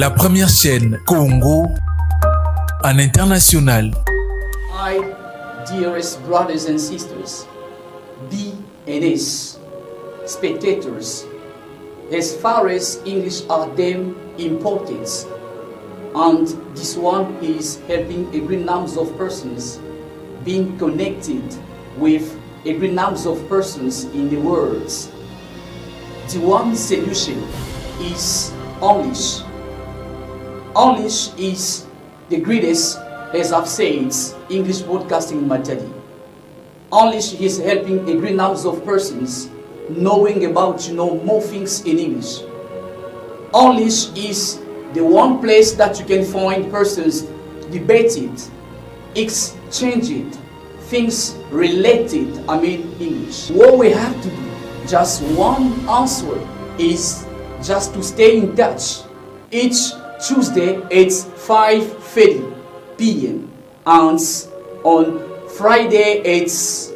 la première chaîne Congo en international. Hi, dearest brothers and sisters, BNS, spectators, as far as English are them important, and this one is helping a great number of persons being connected with a great number of persons in the world. The one solution is English. English is the greatest, as I've said, English broadcasting material. English is helping a great number of persons knowing about more things in English. English is the one place that you can find persons debated, exchanging things related, English. What we have to do, just one answer, is just to stay in touch. Each Tuesday it's 5:30 p.m. and on Friday it's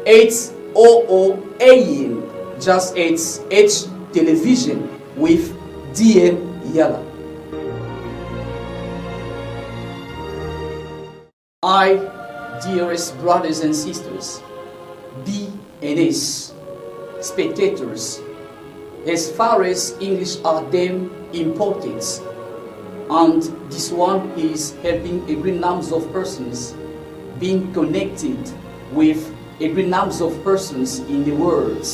8:00 a.m. Just it's H television with DM Yala. Hi, dearest brothers and sisters, BNS, spectators, as far as English are them important, and this one is helping a great number of persons being connected with a great number of persons in the world.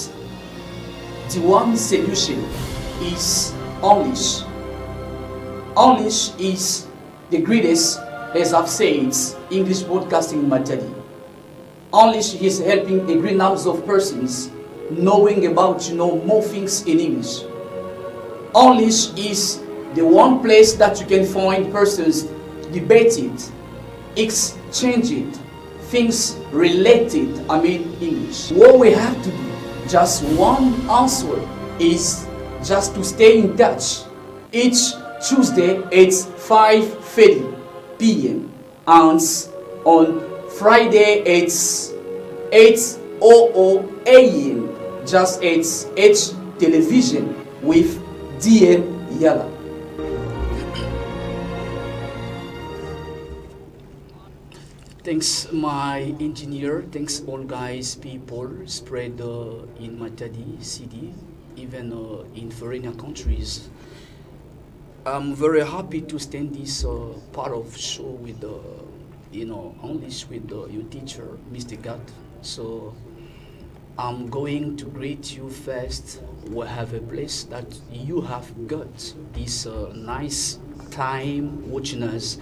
The one solution is English. English is the greatest, as I've said, English broadcasting material. English is helping a great number of persons knowing about more things in English. English is the one place that you can find persons debated, exchanging things related, English. What we have to do, just one answer, is just to stay in touch. Each Tuesday it's 5:30 p.m. and on Friday it's 8:00 a.m. Just it's H television with DM Yala. Thanks my engineer, thanks all guys, people spread in Matadi city, even in foreign countries. I'm very happy to stand this part of show with English with your teacher, Mr. God. So I'm going to greet you first. We have a place that you have got this nice time watching us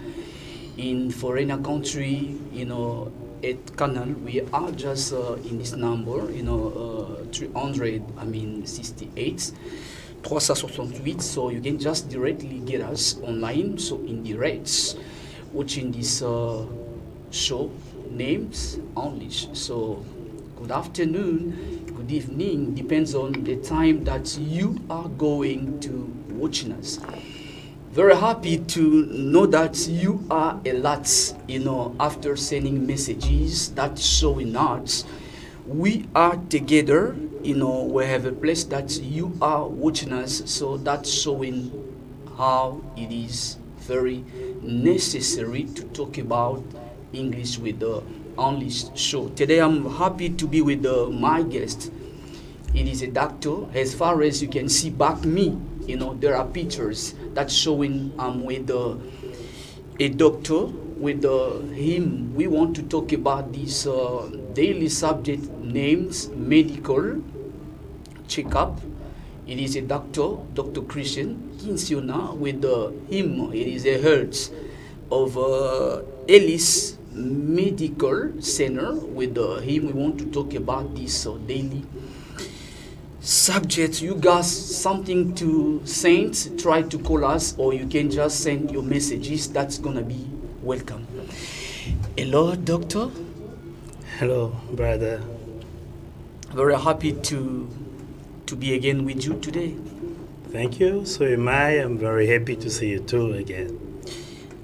in foreign country, at canal. We are just in this number, 368. 368, so you can just directly get us online, so in the rates watching this show names English. So good afternoon, good evening, depends on the time that you are going to watching us. Very happy to know that you are a lot, after sending messages that showing us we are together, we have a place that you are watching us, so that's showing how it is very necessary to talk about English with the English show. Today I'm happy to be with my guest. It is a doctor. As far as you can see back me, there are pictures that showing I'm with a doctor. With him, we want to talk about this daily subject names medical checkup. It is a doctor, Doctor Christian Kinsiona. With him, it is a health of Ellis Medical Center. With him, we want to talk about this daily subject. You guys something to send, try to call us, or you can just send your messages. That's gonna be welcome. Hello, doctor. Hello, brother. Very happy to be again with you today. Thank you. So am I. I'm very happy to see you too again.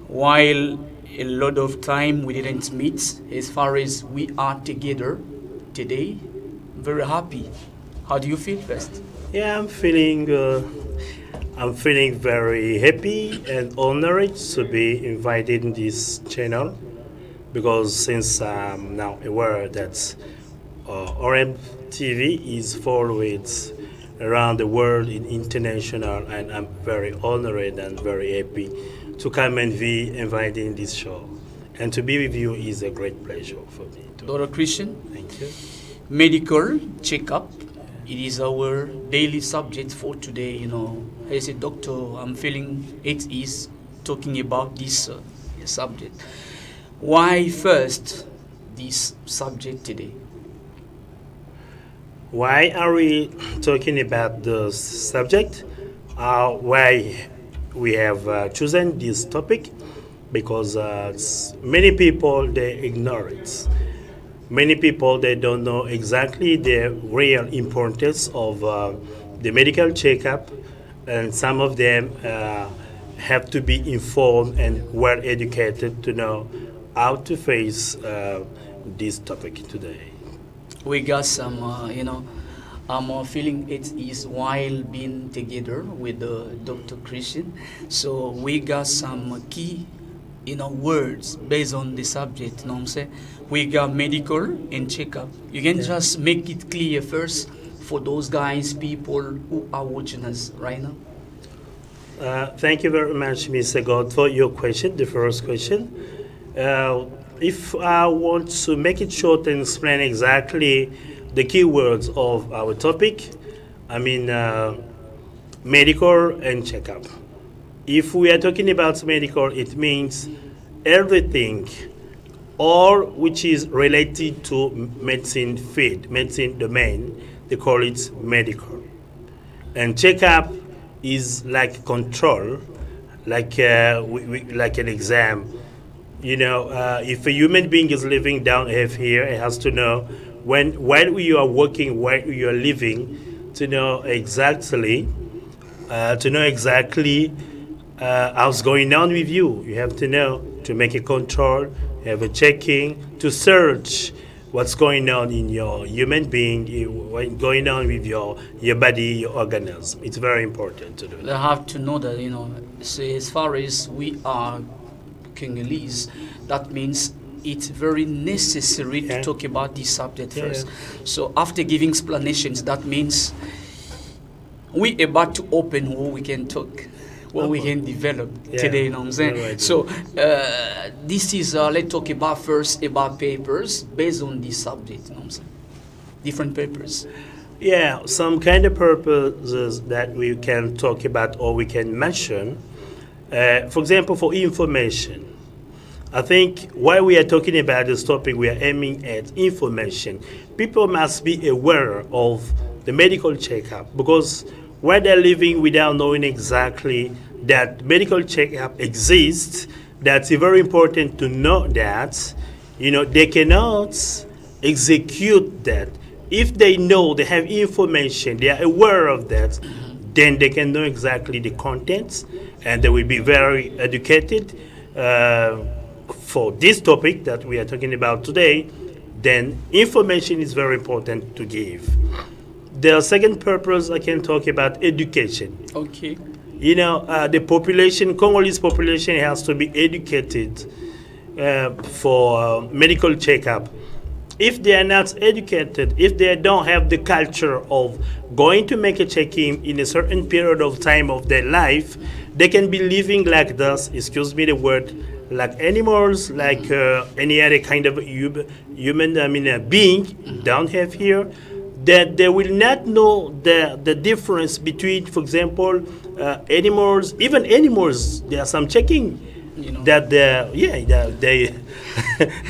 While a lot of time we didn't meet, as far as we are together today, very happy. How do you feel first? Yeah, I'm feeling I'm feeling very happy and honored to be invited in this channel because since I'm now aware that RM TV is followed around the world in international, and I'm very honored and very happy to come and be invited in this show. And to be with you is a great pleasure for me. Doctor Christian, Thank you. medical checkup. It is our daily subject for today. As a doctor, I'm feeling it is talking about this subject. Why first this subject today? Why are we talking about the subject? Why we have chosen this topic? Because many people they ignore it. Many people they don't know exactly the real importance of the medical checkup, and some of them have to be informed and well educated to know how to face this topic today. We got some, I'm feeling it is while being together with Dr. Christian. So we got some key, words based on the subject. You know what I'm saying? We got medical and checkup. You can just make it clear first for those guys, people who are watching us right now. Thank you very much, Mr. God, for your question, the first question. If I want to make it short and explain exactly the keywords of our topic, I mean medical and checkup. If we are talking about medical, it means everything, all which is related to medicine field, medicine domain, they call it medical. And checkup is like control, like like an exam. If a human being is living down here, it has to know while you are working, while you are living, to know exactly how's going on with you. You have to know to make a control, have a checking, to search what's going on in your human being, what's going on with your body, your organism. It's very important to do They that. have to know that, say as far as we are Congolese, that means it's very necessary to talk about this subject first. So after giving explanations, that means we about to open what we can talk, what we can develop today, you know what I'm saying? Right. So this is, let's talk about first about papers based on this subject, you know what I'm saying? Different papers. Yeah, some kind of purposes that we can talk about or we can mention. For example, for information. I think while we are talking about this topic, we are aiming at information. People must be aware of the medical checkup because when they're living without knowing exactly that medical checkup exists, that's very important to know that, they cannot execute that. If they know, they have information, they are aware of that, then they can know exactly the contents and they will be very educated for this topic that we are talking about today. Then information is very important to give. The second purpose I can talk about education. Okay. The population, Congolese population has to be educated for medical checkup. If they are not educated, if they don't have the culture of going to make a check-in in a certain period of time of their life, they can be living like this, excuse me the word, like animals, like any other kind of human being down here, that they will not know the difference between, for example, animals, even animals, there are some checking that they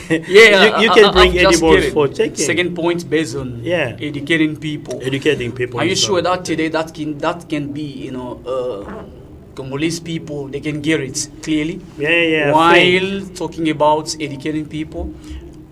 you can bring animals for checking. Second point based on educating people. Educating people. Are you sure that today that can be Congolese people, they can get it clearly? While talking about educating people.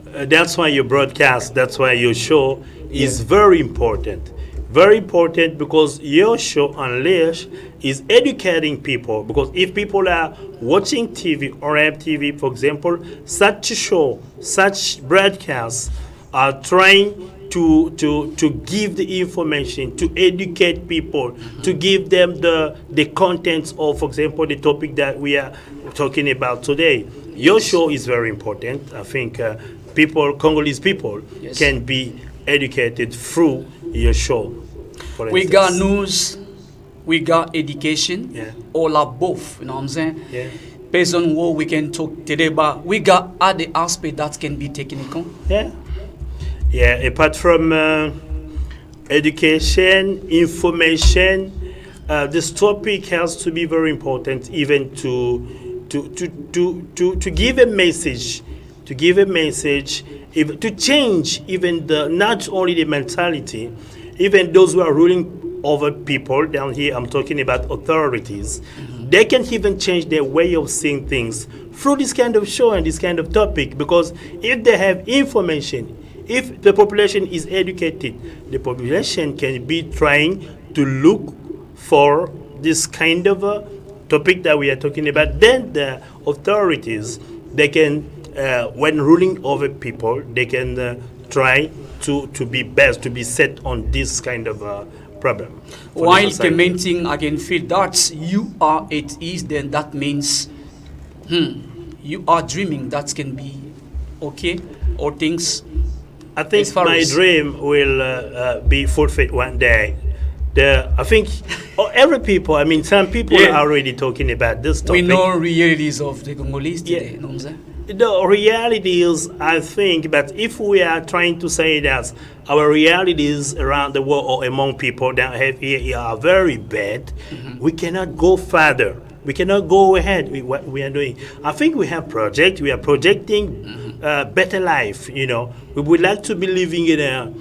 That's why your broadcast, that's why your show is very important. Very important because your show, Unleash, is educating people. Because if people are watching TV or have TV, for example, such a show, such broadcasts are trying to give the information, to educate people, to give them the contents of, for example, the topic that we are talking about today. Your show is very important. I think Congolese people Yes. can be educated through your show. For We got instance. news, we got education, Yeah. all are both, you know what I'm saying? Yeah. Based on what we can talk today about, we got other aspects that can be taken into account. Yeah. Yeah. Apart from education, information, this topic has to be very important, even to give a message, if, to change even not only the mentality, even those who are ruling over people down here. I'm talking about authorities. They can even change their way of seeing things through this kind of show and this kind of topic, because if they have information, if the population is educated, the population can be trying to look for this kind of a topic that we are talking about. Then the authorities, they can, when ruling over people, they can try to be best, to be set on this kind of problem. for the While society. commenting, I can feel that you are at ease, then that means you are dreaming that can be okay, or things. I think As far my as- dream will be fulfilled one day. I think every people, I mean, some people Yeah. are already talking about this We topic. know realities of the Congolese today, Yeah. you know what I'm saying? The realities, I think, but if we are trying to say that our realities around the world or among people that have here are very bad, we cannot go further. We cannot go ahead with what we are doing. I think we have project. We are projecting better life. You know, we would like to be living in a.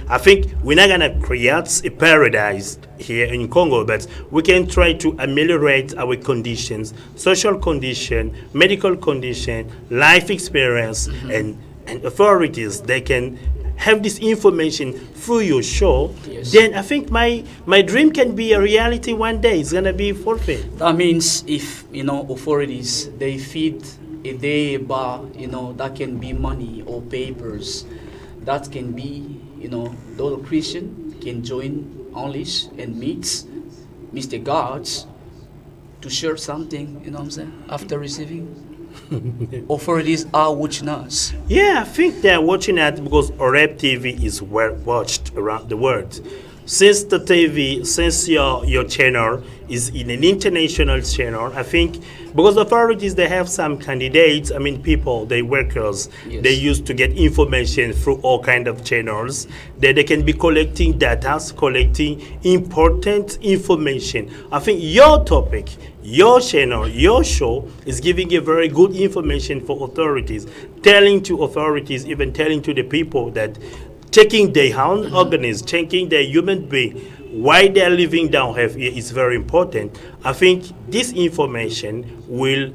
I think we're not gonna create a paradise here in Congo, but we can try to ameliorate our conditions, social condition, medical condition, life experience, and authorities. They can have this information through your show. Yes. Then I think my dream can be a reality one day. It's gonna be fulfilled. That means if authorities they feed a day bar, that can be money or papers, that can be Doctor Christian can join Unleash and meet Mr. Guards to share something, you know what I'm saying, after receiving. Authorities are watching us. Yeah, I think they're watching that because Oreb TV is well watched around the world. Since your channel is in an international channel, I think because authorities, they have some candidates, I mean people, they workers, Yes. they used to get information through all kind of channels. They can be collecting data, collecting important information. I think your topic, your channel, your show is giving a very good information for authorities, telling to authorities, even telling to the people that checking their own organism, checking their human being, why they're living down here is very important. I think this information will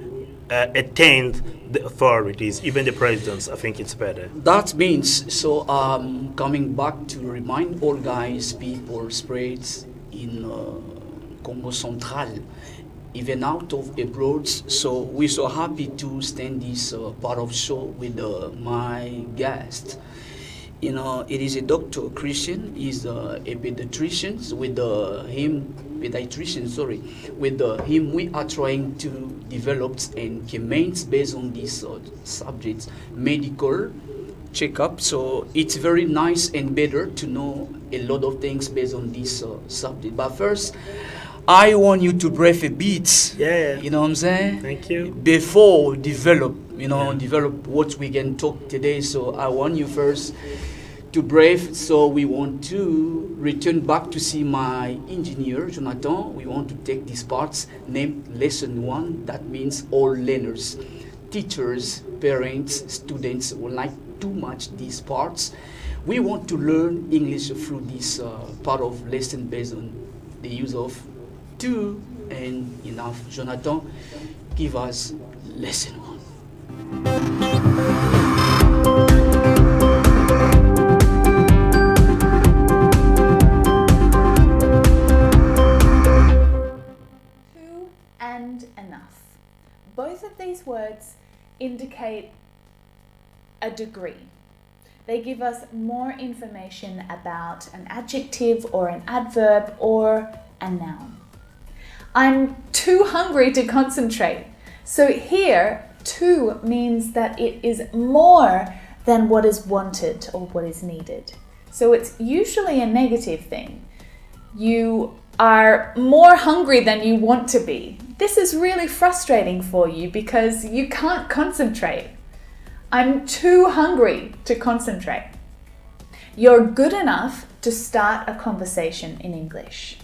attend the authorities, even the presidents. I think it's better. That means, so coming back to remind all guys, people spread in Congo Central, even out of abroad. So we're so happy to stand this part of show with my guest. It is a Doctor Christian. He's a pediatrician. With him, we are trying to develop and comments based on this subject, medical checkup. So it's very nice and better to know a lot of things based on this subject. But first, I want you to breathe a bit. Yeah. You know what I'm saying? Thank you. Before develop what we can talk today. So I want you first to breathe. So we want to return back to see my engineer, Jonathan. We want to take these parts named lesson 1. That means all learners, teachers, parents, students will like too much these parts. We want to learn English through this part of lesson based on the use of two and enough. Jonathan, give us lesson 1. To and enough. Both of these words indicate a degree. They give us more information about an adjective or an adverb or a noun. I'm too hungry to concentrate. So here, too means that it is more than what is wanted or what is needed. So it's usually a negative thing. You are more hungry than you want to be. This is really frustrating for you because you can't concentrate. I'm too hungry to concentrate. You're good enough to start a conversation in English.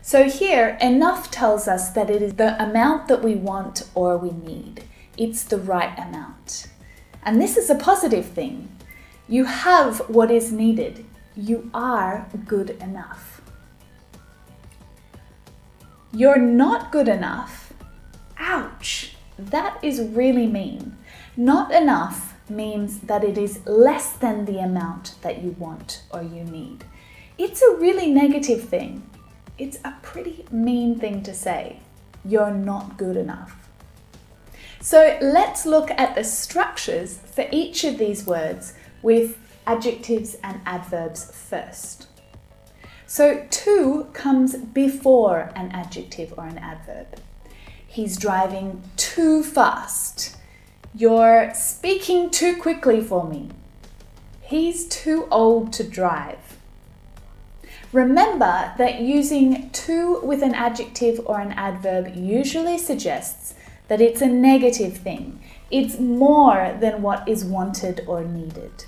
So here, enough tells us that it is the amount that we want or we need. It's the right amount. And this is a positive thing. You have what is needed. You are good enough. You're not good enough. Ouch! That is really mean. Not enough means that it is less than the amount that you want or you need. It's a really negative thing. It's a pretty mean thing to say. You're not good enough. So let's look at the structures for each of these words with adjectives and adverbs first. So to comes before an adjective or an adverb. He's driving too fast. You're speaking too quickly for me. He's too old to drive. Remember that using to with an adjective or an adverb usually suggests that it's a negative thing. It's more than what is wanted or needed.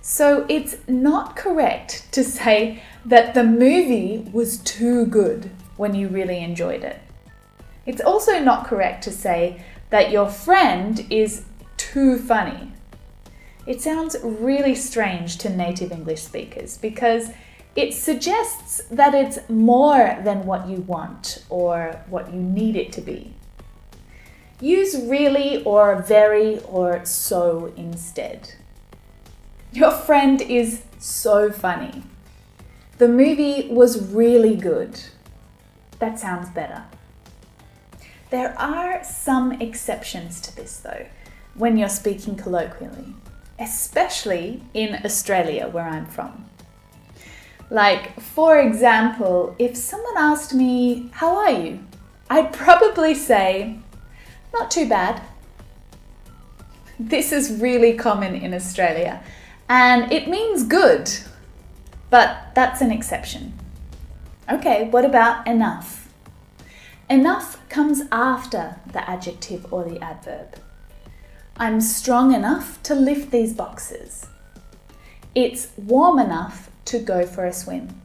So it's not correct to say that the movie was too good when you really enjoyed it. It's also not correct to say that your friend is too funny. It sounds really strange to native English speakers because it suggests that it's more than what you want or what you need it to be. Use really or very or so instead. Your friend is so funny. The movie was really good. That sounds better. There are some exceptions to this though, when you're speaking colloquially, especially in Australia where I'm from. Like, for example, if someone asked me, "How are you?" I'd probably say, "Not too bad." This is really common in Australia, and it means good, but that's an exception. Okay, what about enough? Enough comes after the adjective or the adverb. I'm strong enough to lift these boxes. It's warm enough to go for a swim.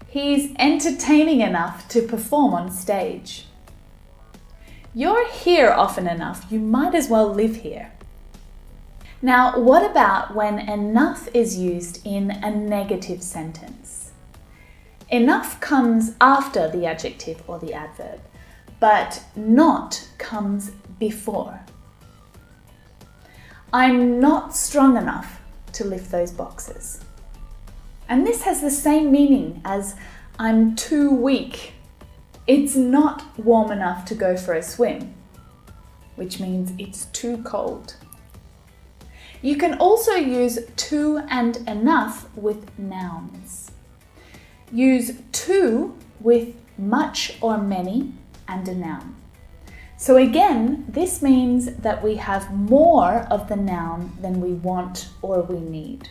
He's entertaining enough to perform on stage. You're here often enough, you might as well live here. Now, what about when enough is used in a negative sentence? Enough comes after the adjective or the adverb, but not comes before. I'm not strong enough to lift those boxes. And this has the same meaning as I'm too weak. It's not warm enough to go for a swim, which means it's too cold. You can also use to and enough with nouns. Use to with much or many and a noun. So again, this means that we have more of the noun than we want or we need.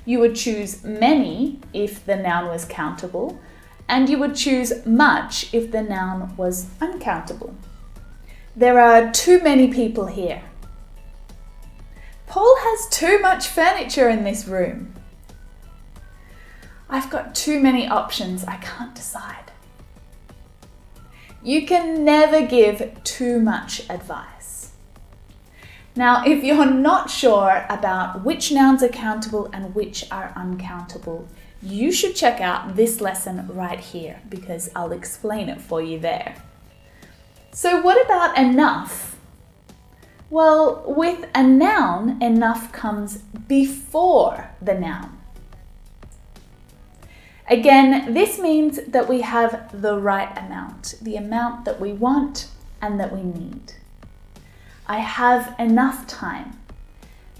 You would choose many if the noun was countable, and you would choose much if the noun was uncountable. There are too many people here. Paul has too much furniture in this room. I've got too many options, I can't decide. You can never give too much advice. Now, if you're not sure about which nouns are countable and which are uncountable, you should check out this lesson right here because I'll explain it for you there. So what about enough? Well, with a noun, enough comes before the noun. Again, this means that we have the right amount, the amount that we want and that we need. I have enough time.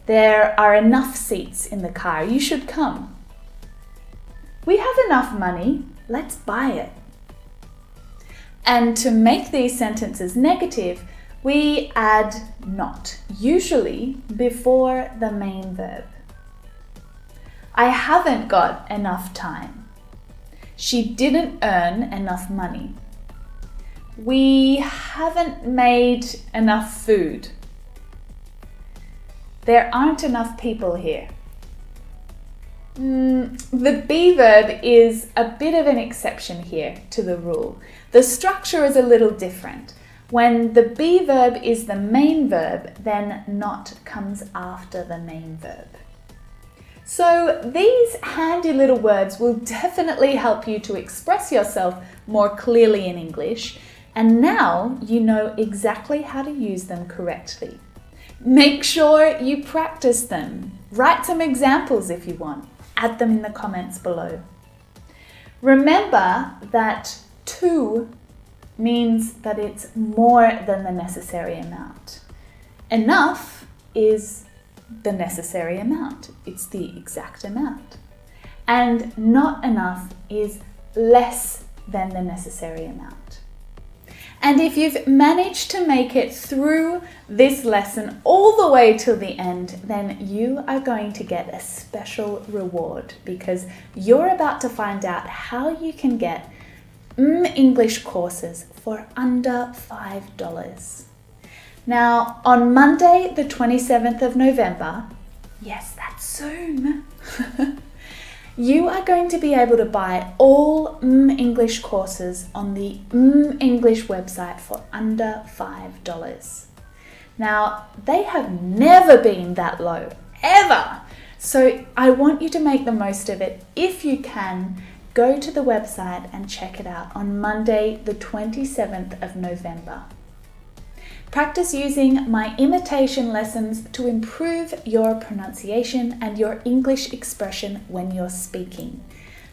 There are enough seats in the car. You should come. We have enough money. Let's buy it. And to make these sentences negative, we add not, usually before the main verb. I haven't got enough time. She didn't earn enough money. We haven't made enough food. There aren't enough people here. The be verb is a bit of an exception here to the rule. The structure is a little different. When the be verb is the main verb, then not comes after the main verb. So these handy little words will definitely help you to express yourself more clearly in English, and now you know exactly how to use them correctly. Make sure you practice them. Write some examples if you want. Add them in the comments below. Remember that to means that it's more than the necessary amount. Enough is the necessary amount. It's the exact amount. And not enough is less than the necessary amount. And if you've managed to make it through this lesson all the way till the end, then you are going to get a special reward, because you're about to find out how you can get English courses for under $5. Now, on Monday, the 27th of November, yes, that's soon, you are going to be able to buy all English courses on the English website for under $5. Now, they have never been that low, ever. So I want you to make the most of it. If you can, go to the website and check it out on Monday, the 27th of November. Practice using my imitation lessons to improve your pronunciation and your English expression when you're speaking.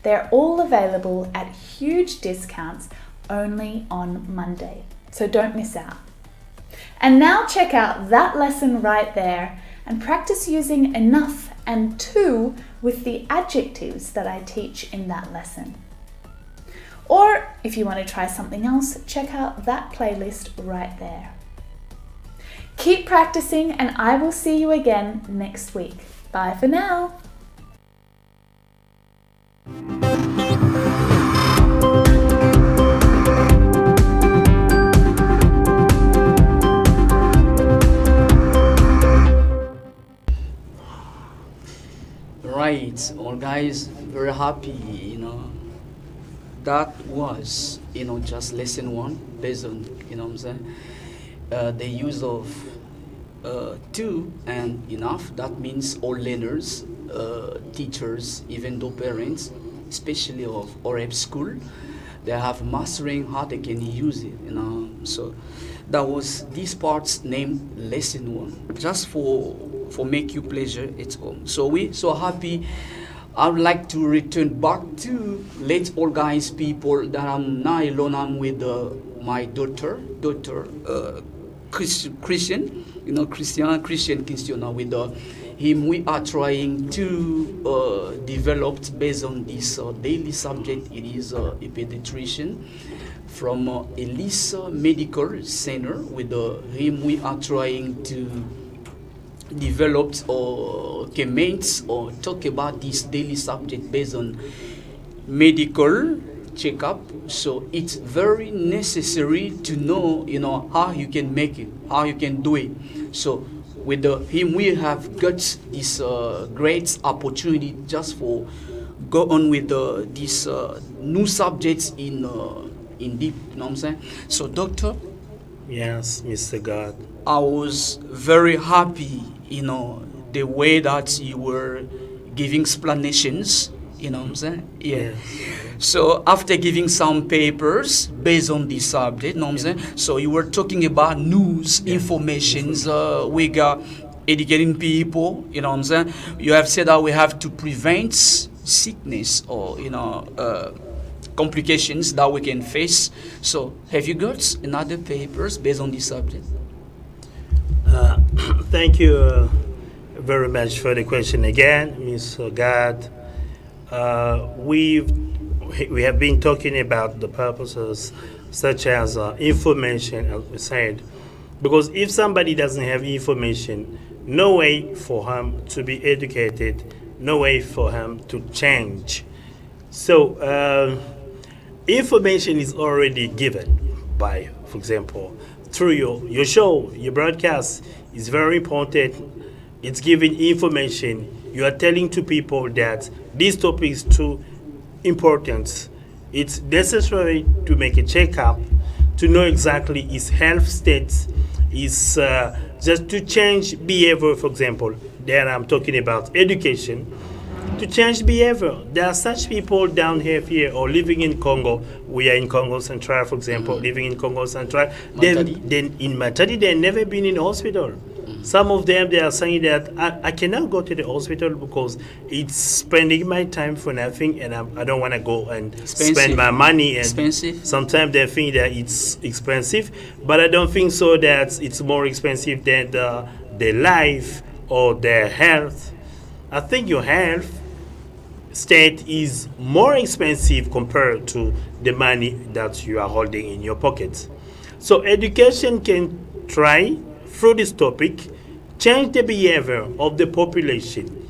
They're all available at huge discounts only on Monday, so don't miss out. And now check out that lesson right there and practice using enough and to with the adjectives that I teach in that lesson. Or if you want to try something else, check out that playlist right there. Keep practicing, and I will see you again next week. Bye for now. Right, all guys, very happy, that was, just lesson 1 based on, what I'm saying, the use of to and enough. That means all learners, teachers, even though parents, especially of Arab school, they have mastering how they can use it, So that was this part's named lesson 1, just for make you pleasure at home. So we so happy. I would like to return back to let all guys people that I'm now alone. I'm with my Doctor Christian, Christian Kinsiona. With him, we are trying to develop based on this daily subject. It is a pediatrician from Elisa Medical Center. With him, we are trying to develop or comment or talk about this daily subject based on medical checkup. So it's very necessary to know, how you can make it, how you can do it. So with him, we have got this great opportunity just for go on with this new subjects in deep. You know what I'm saying? So, Doctor. Yes, Mr. God. I was very happy, the way that you were giving explanations. You know what I'm saying? Yeah. So after giving some papers based on this subject, you know what I'm saying? So you were talking about news, informations, we got educating people, you know what I'm saying? You have said that we have to prevent sickness or, complications that we can face. So have you got another papers based on this subject? Thank you, very much for the question again, Mr. God. We have been talking about the purposes such as information, as we said, because if somebody doesn't have information, no way for him to be educated, no way for him to change. So information is already given by, for example, through your show, your broadcast is very important. It's giving information. You are telling to people that this topic is too important. It's necessary to make a checkup to know exactly his health state, is just to change behavior, for example. There I'm talking about education. To change behavior. There are such people down here or living in Congo. We are in Congo Central, for example, living in Congo Central. Then in Matadi, they've never been in hospital. Some of them, they are saying that I cannot go to the hospital because it's spending my time for nothing, and I don't want to go and spend my money. And expensive. sometimes they think that it's expensive, but I don't think so that it's more expensive than their life or their health. I think your health state is more expensive compared to the money that you are holding in your pocket. So education can try through this topic change the behavior of the population,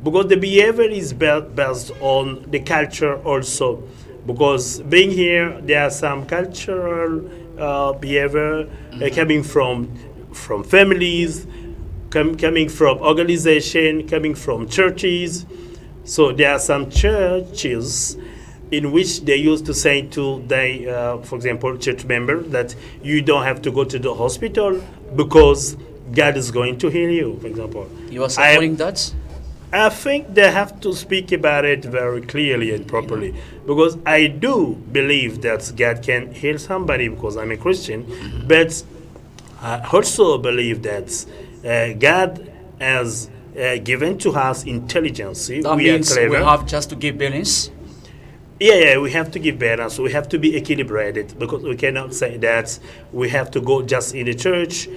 because the behavior is based on the culture also, because being here there are some cultural behavior coming from families, coming from organization, coming from churches. So there are some churches in which they used to say to their, for example, church member that you don't have to go to the hospital because God is going to heal you, for example. You are supporting that? I think they have to speak about it very clearly and properly, because I do believe that God can heal somebody because I'm a Christian, but I also believe that God has given to us intelligence. That means we have just to give balance. Yeah, we have to give balance. We have to be equilibrated, because we cannot say that we have to go just in the church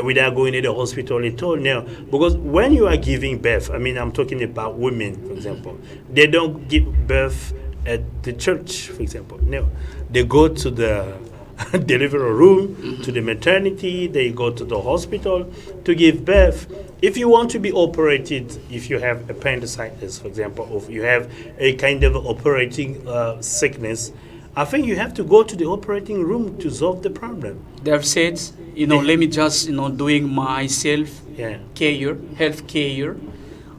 without going to the hospital at all. No, because when you are giving birth, I mean, I'm talking about women, for example, they don't give birth at the church, for example. No, they go to the delivery room, to the maternity, they go to the hospital to give birth. If you want to be operated, if you have appendicitis, for example, or if you have a kind of operating sickness, I think you have to go to the operating room to solve the problem. They've said, let me just, doing myself care, health care.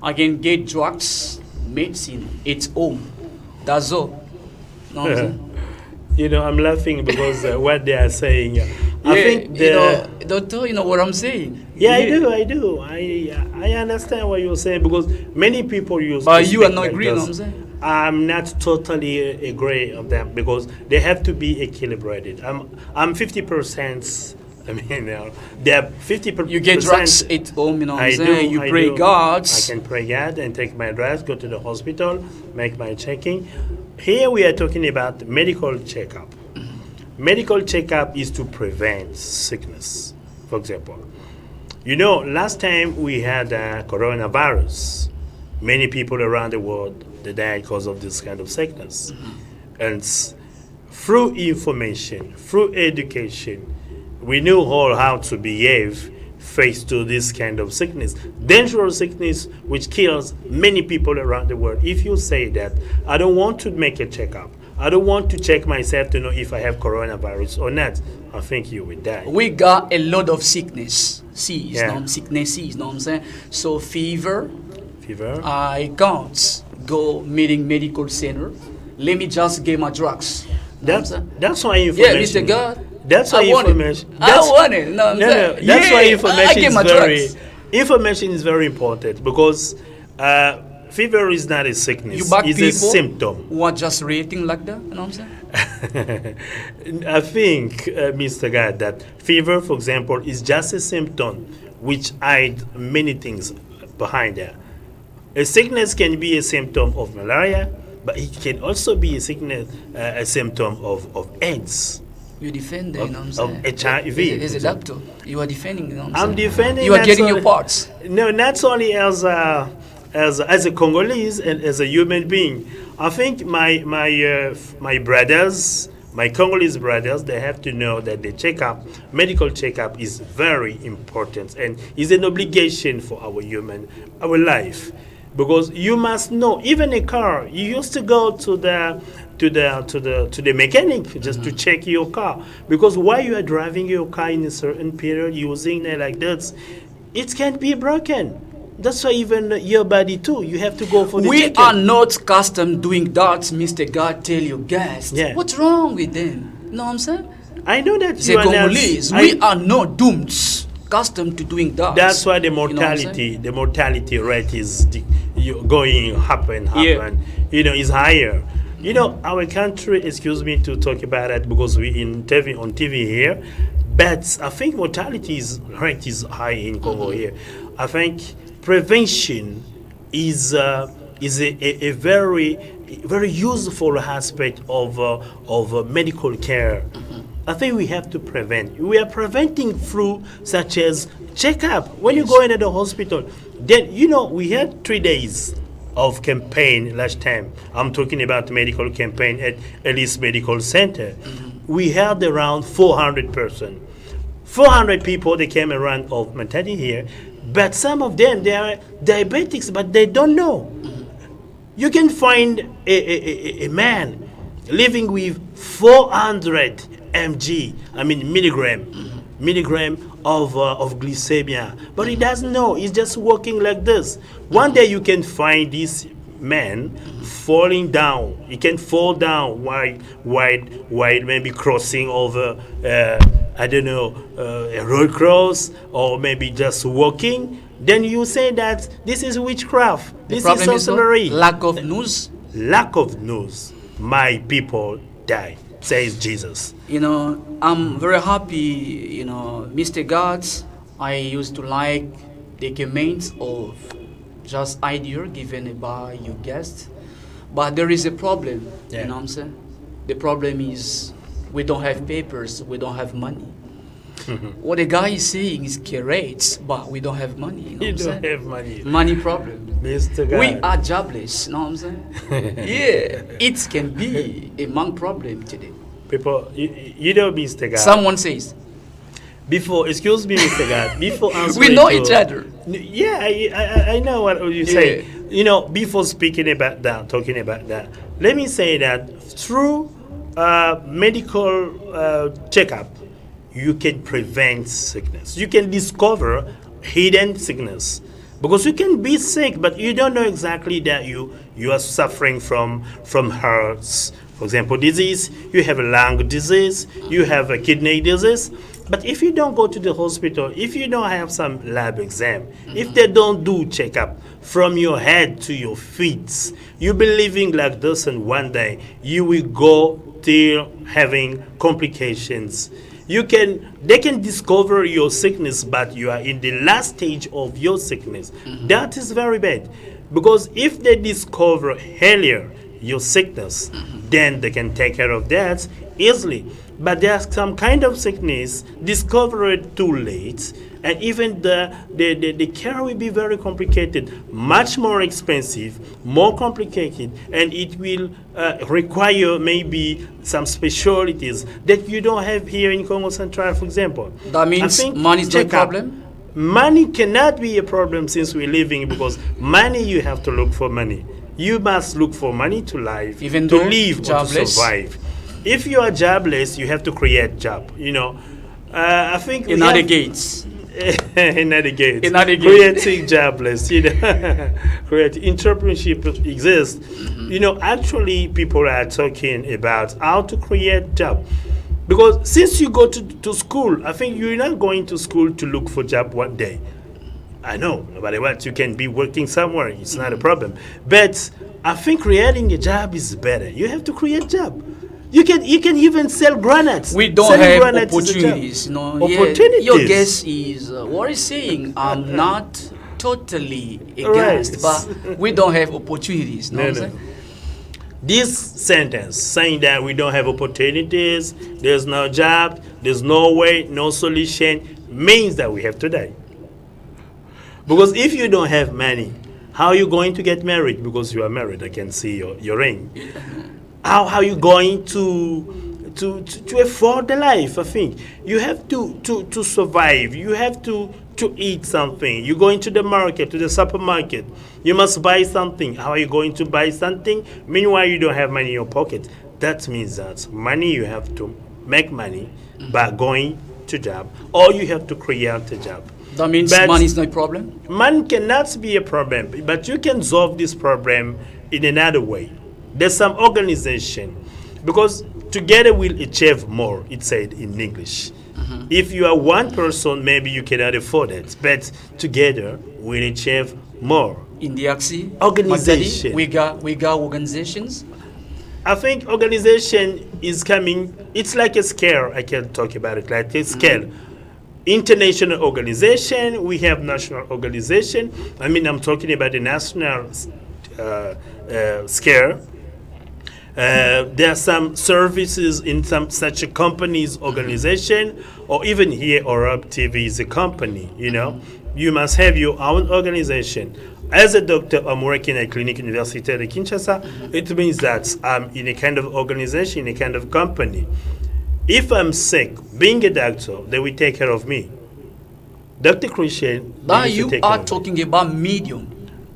I can get drugs, medicine, it's home. That's all. Know what I'm saying? I'm laughing because what they are saying. I think doctor, you know what I'm saying? Yeah, I do. I understand what you're saying, because many people use. But you are not agreeing, what I'm saying? I'm not totally agree on that, because they have to be equilibrated. I'm 50%. I mean, they're 50%. You get drugs at home, what I'm saying? You pray God. I can pray God and take my drugs, go to the hospital, make my checking. Here we are talking about medical checkup. Medical checkup is to prevent sickness, for example. Last time we had coronavirus, many people around the world, they died because of this kind of sickness. And through information, through education, we knew all how to behave faced to this kind of sickness, dangerous sickness which kills many people around the world. If you say that, I don't want to make a checkup, I don't want to check myself to know if I have coronavirus or not, I think you will die. We got a lot of sicknesses, what I'm saying? So fever, I can't go meeting medical center. Let me just get my drugs. That's why information. Yeah, Mr. God. That's why information. I want it. That's why information is very important, because fever is not a sickness. It's a symptom. Who are just reacting like that, you know what I'm saying? I think, Mr. God, that fever, for example, is just a symptom which hides many things behind there. A sickness can be a symptom of malaria, but it can also be a symptom of AIDS. You defend, you know what I'm of saying? HIV. As a doctor, you are defending, you know what I'm saying? defending. You are not getting only- your parts. No, not only as a Congolese and as a human being. I think my brothers, my Congolese brothers, they have to know that the checkup, medical checkup, is very important and is an obligation for our life, because you must know. Even a car, you used to go to the mechanic just to check your car, because while you are driving your car in a certain period using it like this, it can be broken. That's why even your body too, you have to go for the We checkup. are not custom doing that, Mr. God. Tell your guests. Yeah. What's wrong with them? You know what I'm saying? I know that The you are not. Congolese, we are not doomed, custom to doing that. That's why the You know what I'm mortality rate is going happen. Yeah. Is higher. Our country. Excuse me to talk about it because we on TV here, but I think mortality rate is high in Congo here. I think prevention is a very very useful aspect of medical care. I think we have to prevent. We are preventing through such as checkup. When you go into the hospital, then we had 3 days of campaign last time. I'm talking about medical campaign at Ellis Medical Center. We had around 400 persons. 400 people, they came around of maternity here, but some of them, they are diabetics, but they don't know. You can find a man living with 400 milligram of glycemia, but he doesn't know. He's just walking like this. One day you can find this man falling down. He can fall down while maybe crossing over a road cross, or maybe just walking. Then you say that this is witchcraft. This is problem is sorcery. lack of news. Lack of news. My people die, says Jesus. I'm very happy, Mr. Gods. I used to like the comments of just idea given by your guest. But there is a problem, Yeah. you know what I'm saying? The problem is we don't have papers, we don't have money. What the guy is saying is correct, but we don't have money. You know You what I'm don't saying? have money. Money problem. Mr. God. We are jobless, you know what I'm saying? Yeah, it can be a man problem today. People, Mr. God. Someone says, Excuse me, Mr. God. Before answering we know to- each other. Yeah, I know what you say. Before speaking about that, talking about that, let me say that through medical checkup, you can prevent sickness. You can discover hidden sickness. Because you can be sick, but you don't know exactly that you are suffering from hearts, for example, disease. You have a lung disease. You have a kidney disease. But if you don't go to the hospital, if you don't have some lab exam, if they don't do checkup from your head to your feet, you'll be living like this, and one day you will go till having complications. They can discover your sickness, but you are in the last stage of your sickness. That is very bad, because if they discover earlier your sickness, then they can take care of that easily. But there's some kind of sickness discovered too late, and even the care will be very complicated, much more expensive, more complicated, and it will require maybe some specialties that you don't have here in Congo Central, for example. That means money is the problem? Money cannot be a problem since we're living, because money, you have to look for money. You must look for money to live, Even to though live or to jobless? survive. If you are jobless, you have to create job. I think In other gates. another gate. Another gate. Creating jobless. Create entrepreneurship exists. Actually, people are talking about how to create job. Because since you go to school, I think you're not going to school to look for job one day. I know, no matter what, you can be working somewhere. It's not a problem. But I think creating a job is better. You have to create job. You can even sell granites. We don't Selling have granites is a job. opportunities. Opportunities. Your guess is what is saying. I'm not totally against, Right. but we don't have opportunities. No. This sentence saying that we don't have opportunities, there's no job, there's no way, no solution, means that we have to die. Because if you don't have money, how are you going to get married? Because you are married, I can see your ring. How are you going to afford the life? I think you have to survive. You have to eat something. You go into the market, to the supermarket. You must buy something. How are you going to buy something? Meanwhile, you don't have money in your pocket. That means that money, you have to make money by going to job, or you have to create a job. That means money is no problem? Money cannot be a problem, but you can solve this problem in another way. There's some organization, because together we'll achieve more, it said in English. If you are one person, maybe you cannot afford it, but together we'll achieve more. In the Axie Organization. we got organizations. I think organization is coming, it's like a scale, I can talk about it, like a scale. International organization, we have national organization. I mean, I'm talking about the national scale. There are some services in some such a company's organization, or even here, Europe TV is a company, you know. You must have your own organization. As a doctor, I'm working at Clinic Universitaire de Kinshasa. It means that I'm in a kind of organization, in a kind of company. If I'm sick, being a doctor, they will take care of me. Dr. Christian, Now you are talking about medium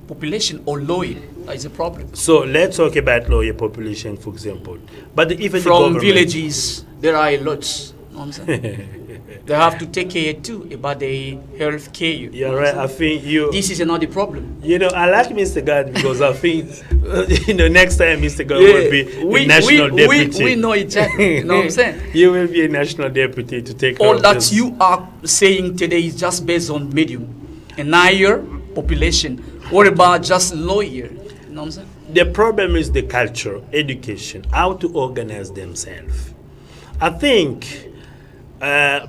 population or lower. That is a problem. So let's talk about lower population, for example. But even from the villages, there are lots. You know what I'm saying? They have to take care too about the health care. You're right. I think this is another problem. You know, I like Mr. God because I think next time Mr. God will be a national deputy. We know each other. You know what I'm saying? You will be a national deputy to take care all of that this. You are saying today is just based on medium and higher population. What about just lower? You know what I'm saying? The problem is the culture, education, how to organize themselves. I think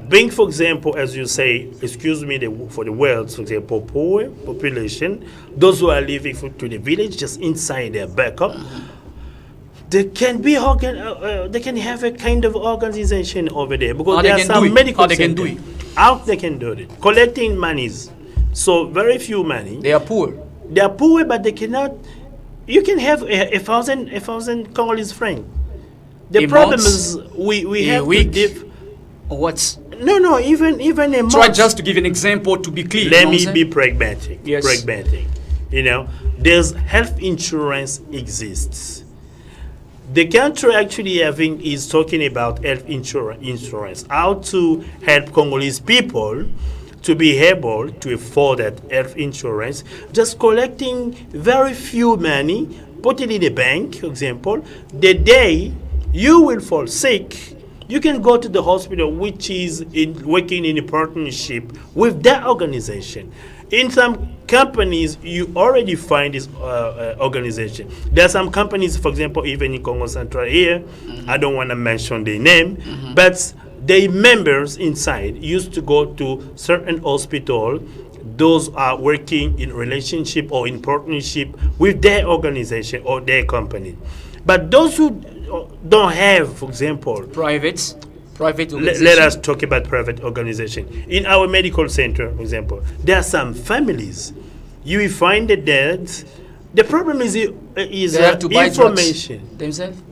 being, for example, as you say, excuse me, for the world, for example, poor population, those who are living to the village, just inside their backup, they can be they can have a kind of organization over there because there are some medical they can do it. How they can do it? Collecting monies, so very few money. They are poor. They are poor, but they cannot. You can have a thousand Congolese francs. The problem is we have to give. What? No, even a month. Try just to give an example to be clear. Let me be pragmatic. Yes. Pragmatic. You know, there's health insurance exists. The country actually is talking about health insurance, how to help Congolese people to be able to afford that health insurance, just collecting very few money, put it in a bank, for example. The day you will fall sick, you can go to the hospital, which is working in a partnership with that organization. In some companies, you already find this organization. There are some companies, for example, even in Congo Central here, I don't want to mention their name, but the members inside used to go to certain hospital. Those are working in relationship or in partnership with their organization or their company. But those who don't have, for example, private let us talk about private organization. In our medical center, for example, there are some families. You will find the dead. The problem is they have to buy information themselves.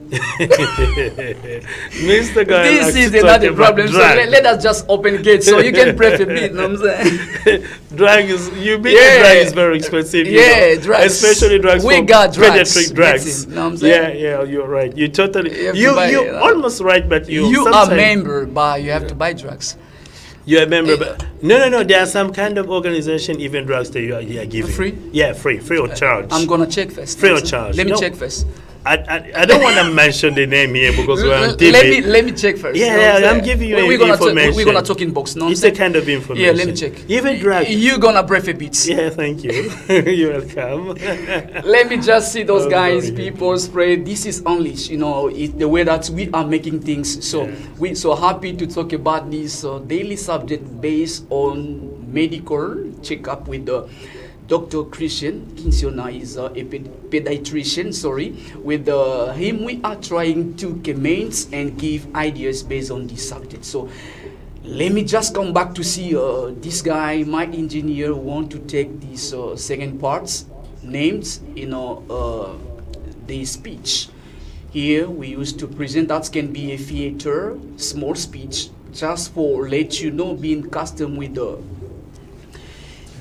Mr. Guy, this is another problem. So let us just open gates so you can pray a bit. You know what I'm saying? Drug is drug is very expensive. Yeah, drugs. Especially drugs. We got drugs. Pediatric drugs. You know what I'm saying? Yeah, you're right. You totally. You almost right, but you are a member, but you have to buy drugs. You're a member, but no. There are some kind of organization, even drugs that you are giving. Free? Yeah, free of charge. I'm gonna check first. Free of charge. Let me check first. I don't want to mention the name here because we're on TV. Let me check first. Yeah, I'm giving you information. We're gonna talk in box. No, it's a kind of information. Yeah, let me check. Even drugs. You're gonna breathe a bit. Yeah, thank you. You're welcome. Let me just see those guys, people spray. This is English, you know, the way that we are making things. So we're so happy to talk about this daily subject based on medical checkup with the Dr. Christian Kinsiona is a pediatrician, With him, we are trying to comments and give ideas based on this subject. So let me just come back to see this guy, my engineer, want to take this second parts, names, the speech. Here we used to present that can be a theater, small speech, just for let you know, being custom with the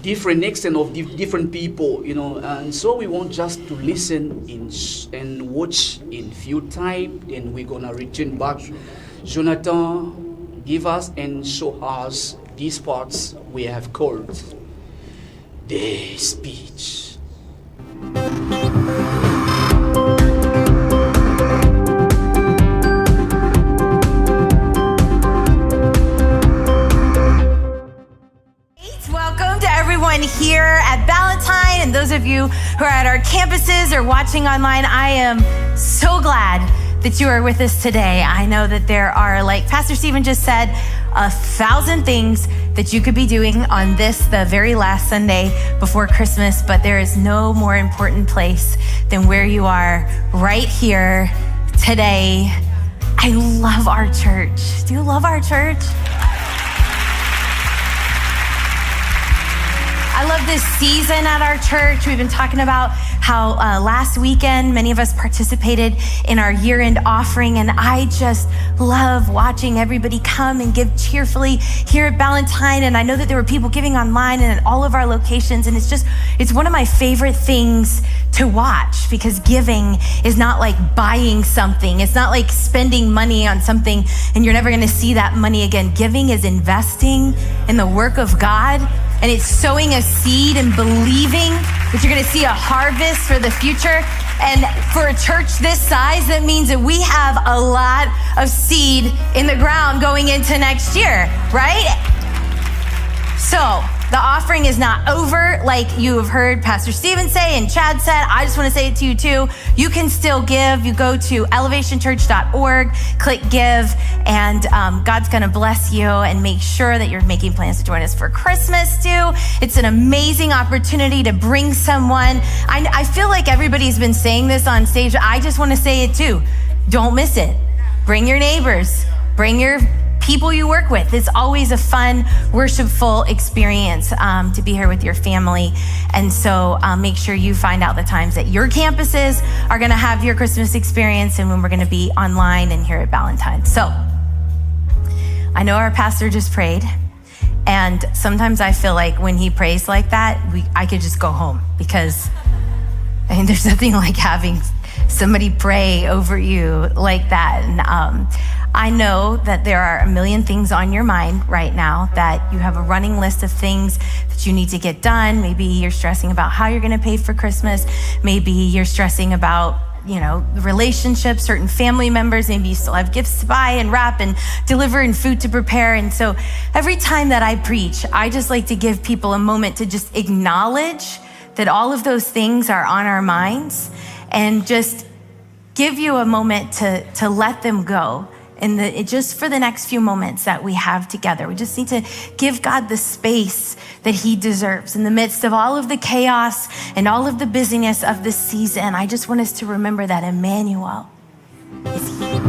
different extent of different people, and so we want just to listen and watch in few time, then we're gonna return back. Jonathan, give us and show us these parts we have called the speech. Here at Ballantyne, and those of you who are at our campuses or watching online, I am so glad that you are with us today. I know that there are, like Pastor Stephen just said, 1,000 things that you could be doing on this, the very last Sunday before Christmas, but there is no more important place than where you are right here today. I love our church. Do you love our church? I love this season at our church. We've been talking about how last weekend, many of us participated in our year-end offering, and I just love watching everybody come and give cheerfully here at Ballantyne. And I know that there were people giving online and at all of our locations, and it's one of my favorite things to watch, because giving is not like buying something. It's not like spending money on something and you're never gonna see that money again. Giving is investing in the work of God, and it's sowing a seed and believing that you're gonna see a harvest for the future. And for a church this size, that means that we have a lot of seed in the ground going into next year, right? So the offering is not over, like you have heard Pastor Stephen say and Chad said. I just want to say it to you too. You can still give. You go to elevationchurch.org, click give, and God's going to bless you and make sure that you're making plans to join us for Christmas too. It's an amazing opportunity to bring someone. I feel like everybody's been saying this on stage, but I just want to say it too. Don't miss it. Bring your neighbors. Bring your people you work with. It's always a fun, worshipful experience to be here with your family. And so make sure you find out the times that your campuses are going to have your Christmas experience and when we're going to be online and here at Ballantyne. So I know our pastor just prayed, and sometimes I feel like when he prays like that, I could just go home, because there's nothing like having somebody pray over you like that. And I know that there are a million things on your mind right now, that you have a running list of things that you need to get done. Maybe you're stressing about how you're gonna pay for Christmas. Maybe you're stressing about, relationships, certain family members. Maybe you still have gifts to buy and wrap and deliver and food to prepare. And so every time that I preach, I just like to give people a moment to just acknowledge that all of those things are on our minds, and just give you a moment to let them go. And just for the next few moments that we have together, we just need to give God the space that he deserves in the midst of all of the chaos and all of the busyness of this season. I just want us to remember that Emmanuel is here.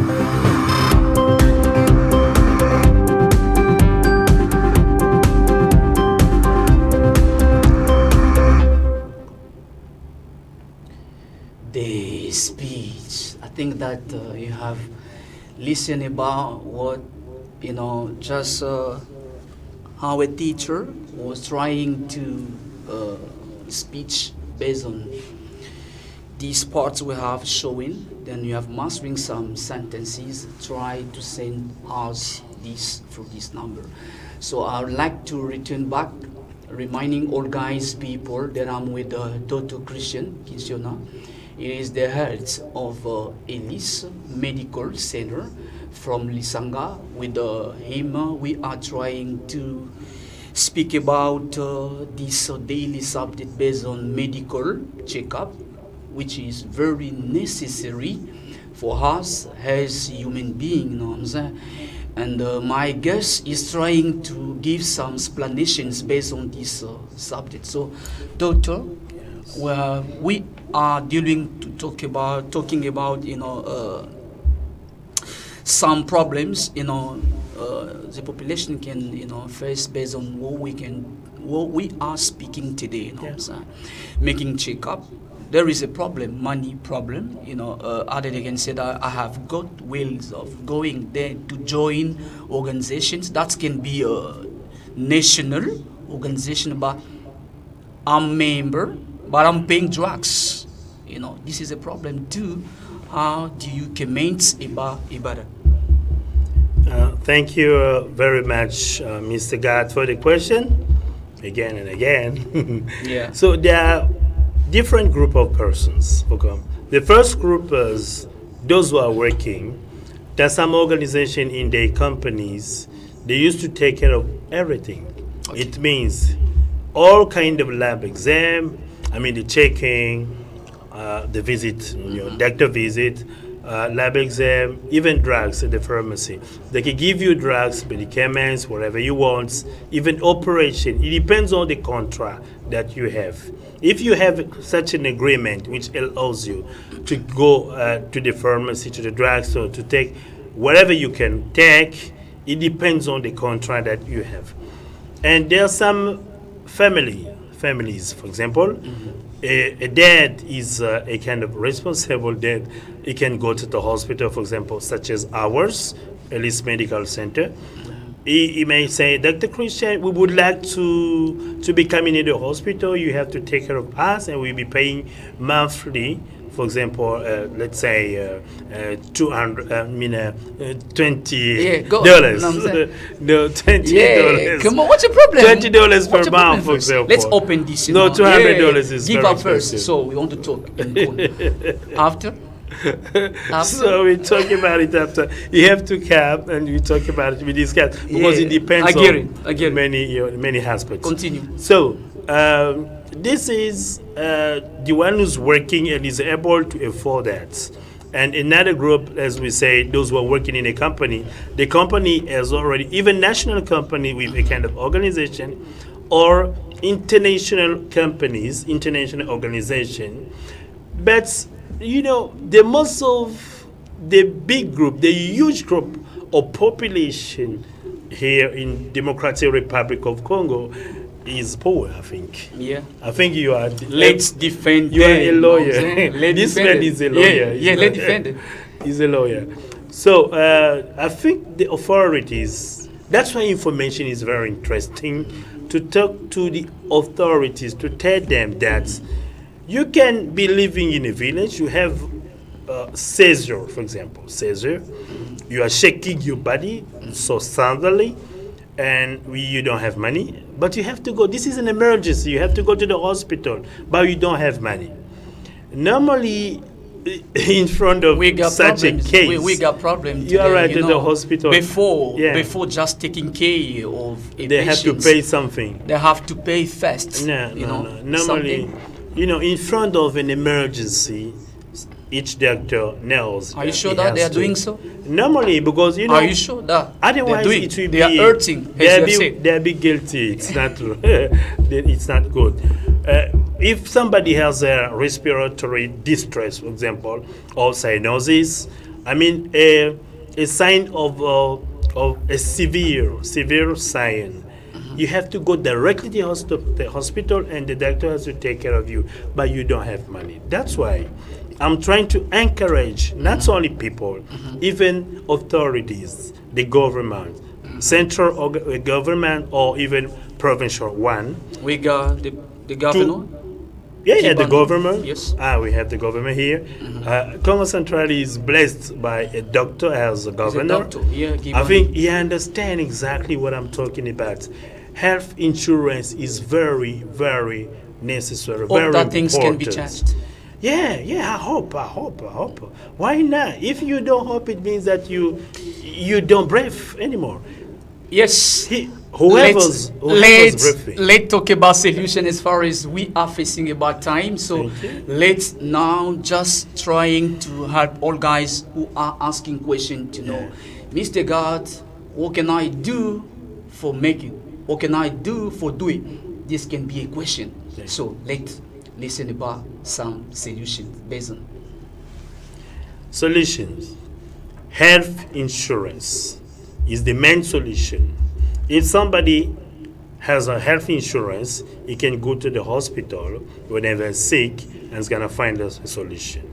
The speech. I think that you have listened about what, just how a teacher was trying to speech based on these parts we have showing. Then you have mastering some sentences, try to send us this through this number. So I would like to return back, reminding all guys, people, that I'm with Doctor Christian Kinsiona. He is the head of Ellis Medical Center from Lisanga. With him, we are trying to speak about this daily subject based on medical checkup, which is very necessary for us as human beings. And my guest is trying to give some explanations based on this subject. So, doctor, well, we are talking about some problems the population can face based on what we are speaking today. Making checkup. There is a problem, money problem. Other they can say that I have got wills of going there to join organizations. That can be a national organization, but I'm member, but I'm paying drugs. This is a problem too. How do you comment about that? Thank you very much, Mr. God, for the question again and again. Yeah. So there are different group of persons. Okay. The first group is those who are working. There's some organization in their companies. They used to take care of everything. Okay. It means all kind of lab exam. The checking, the visit, doctor visit, lab exam, even drugs at the pharmacy. They can give you drugs, medicaments, whatever you want, even operation. It depends on the contract that you have. If you have such an agreement which allows you to go to the pharmacy, to the drugstore, to take whatever you can take, it depends on the contract that you have. And there are some families, for example, a dad is a kind of responsible dad. He can go to the hospital, for example, such as ours, Ellis Medical Center. He may say, Dr. Christian, we would like to be coming in the hospital. You have to take care of us, and we'll be paying monthly. For example, let's say $20. No, $20. Yeah, come on, what's your problem? $20 per month, for example. Let's open this. No, $200 is give very up first. expensive. So we want to talk. After? So we talk about it after. You have to cap, and we talk about it. We discuss because it depends on many aspects. Continue. So this is the one who's working and is able to afford that. And another group, as we say, those who are working in a company. The company has already, even national company with a kind of organization, or international companies, international organization. But the most of the big group, the huge group of population here in Democratic Republic of Congo is poor, I think. Yeah. I think you are. Let's defend. You are a lawyer. This man is a lawyer. Yeah, let's defend it. He's a lawyer. So I think the authorities. That's why information is very interesting. To talk to the authorities, to tell them that you can be living in a village. You have seizure, for example. Seizure. You are shaking your body so suddenly, and you don't have money. But you have to go. This is an emergency. You have to go to the hospital, but you don't have money. Normally, in front of such a case, we got problems. You are right at the hospital before just taking care of a they have to pay something. They have to pay first. No. Normally, in front of an emergency, each doctor knows. Are you sure that they are doing so? Normally, because Are you sure that? Otherwise, it will they are hurting. They'll be guilty. It's not. It's not good. If somebody has a respiratory distress, for example, or cyanosis, a sign of a severe sign, you have to go directly to the hospital, and the doctor has to take care of you, but you don't have money. That's why I'm trying to encourage not only people, even authorities, the government, central government, or even provincial one. We got the governor. The government. Yes. We have the government here. Congo Central is blessed by a doctor as a governor. I think he understands exactly what I'm talking about. Health insurance is very, very necessary. Very that important. Things can be changed. Yeah. I hope. Why not? If you don't hope, it means that you don't breathe anymore. Yes. Let's talk about solution as far as we are facing about time. So let's now just trying to help all guys who are asking questions to know. Mr. God, What can I do for make it? What can I do for do it? This can be a question. So let's listen about some solutions based on Solutions. Health insurance is the main solution. If somebody has a health insurance, he can go to the hospital whenever sick and is going to find a solution.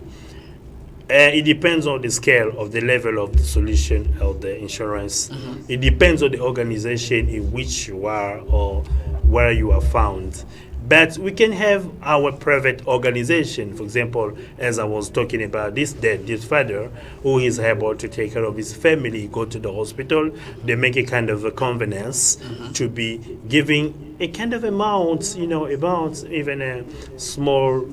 It depends on the scale of the level of the solution of the insurance. It depends on the organization in which you are or where you are found. But we can have our private organization, for example, as I was talking about this father who is able to take care of his family, go to the hospital, they make a kind of a convenience to be giving a kind of amount, even a small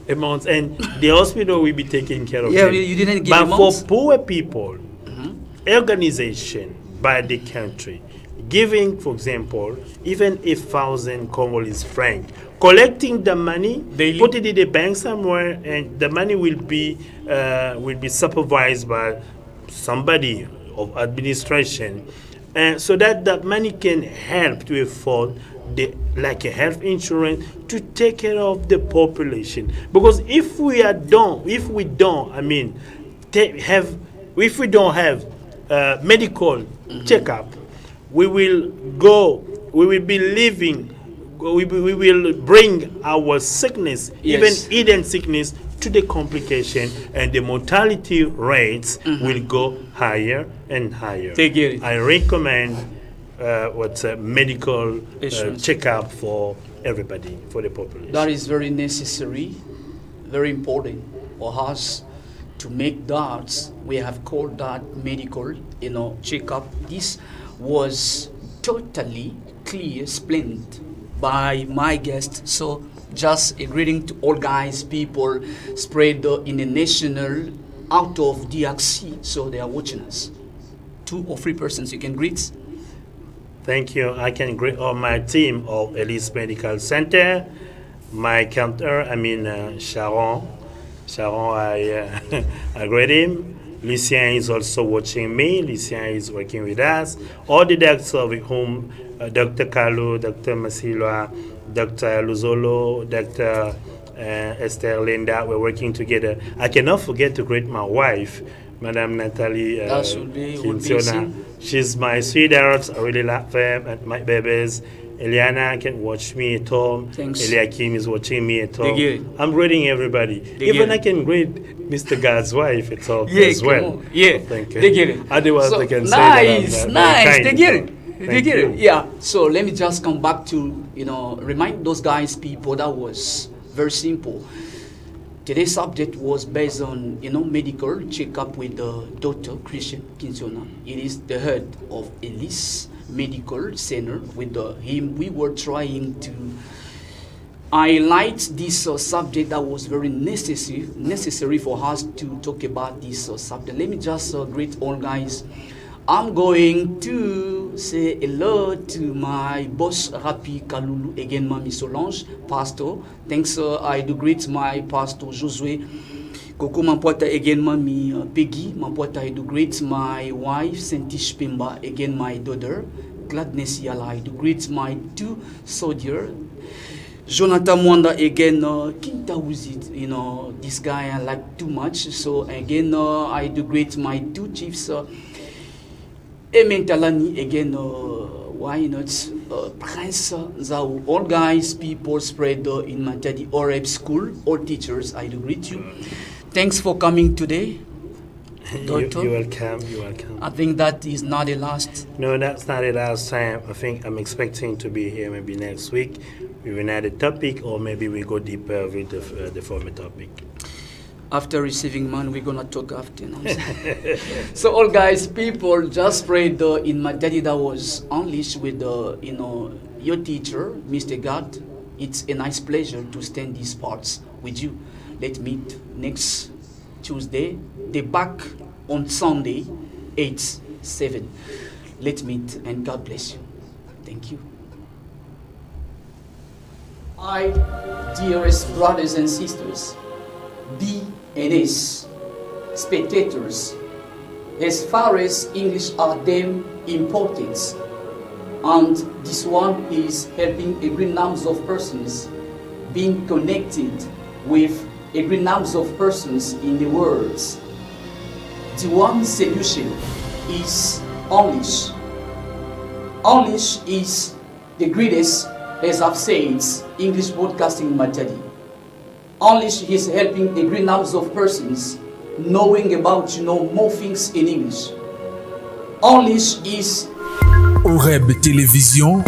amount, and the hospital will be taking care of them. you didn't give But amounts? for poor people, organization by the country, giving, for example, even 1,000 Congolese francs, collecting the money, Daily. put it in the bank somewhere, and the money will be supervised by somebody of administration, and so that that money can help to afford like a health insurance to take care of the population. Because if we don't have medical checkup, we will bring our sickness, even hidden sickness, to the complication, and the mortality rates will go higher and higher. I recommend medical checkup for everybody, for the population. That is very necessary, very important for us to make that. We have called that medical, checkup. This was totally clear, explained by my guest. So just a greeting to all guys, people spread in the national out of DRC. So they are watching us. 2 or 3 persons you can greet. Thank you. I can greet all my team of Elise Medical Center, my counter, Sharon. I greet him. Lucien is also watching me. Lucien is working with us. All the doctors with whom Dr. Kalu, Dr. Masilwa, Dr. Luzolo, Dr. Esther Linda, we're working together. I cannot forget to greet my wife, Madame Nathalie Kinsiona. She's my sweetheart. I really love them and my babies. Eliana can watch me at home. Thanks. Eliakim is watching me at home. I'm greeting everybody. Even I can greet Mr. God's wife at home as well. Thank you. They get it. Otherwise, So they can nice, say that nice. kind. They get it. They get it. you. Yeah. So let me just come back to remind those guys, people, that was very simple. Today's subject was based on medical checkup with Doctor Christian Kinsiona. It is the head of Elise Medical Center. With him, we were trying to highlight this subject that was very necessary for us to talk about this subject. Let me just greet all guys. I'm going to say hello to my boss Rapi Kalulu, again Mami Solange, pastor. Thanks, I do greet my pastor Josue Koko Mampwata, again Mami Peggy Mampwata. I do greet my wife Sentish Pimba, again my daughter Gladness Yala. I do greet my 2 soldiers, Jonathan Mwanda, again Kinta Wuzid. This guy I like too much. So again I do greet my 2 chiefs, Ementalani, again, why not? Prince Zao, all guys, people spread in Matadi Oreb School, all teachers, I do greet you. Thanks for coming today, Doctor. You're welcome. You're welcome. I think that is not the last. No, that's not the last time. I think I'm expecting to be here maybe next week with another topic, or maybe we go deeper with the former topic. After receiving man, we're gonna talk after. So all guys, people, just spread in my daddy that was unleashed with your teacher, Mr. God. It's a nice pleasure to stand these parts with you. Let's meet next Tuesday. They back on Sunday, 8-7. Let's meet and God bless you. Thank you. I, dearest brothers and sisters, BNS spectators, as far as English are damn important. And this one is helping a great number of persons being connected with a great number of persons in the world. The one solution is English. English is the greatest, as I've said, English broadcasting material. English is helping a great number of persons knowing about more things in English. English is Oreb Télévision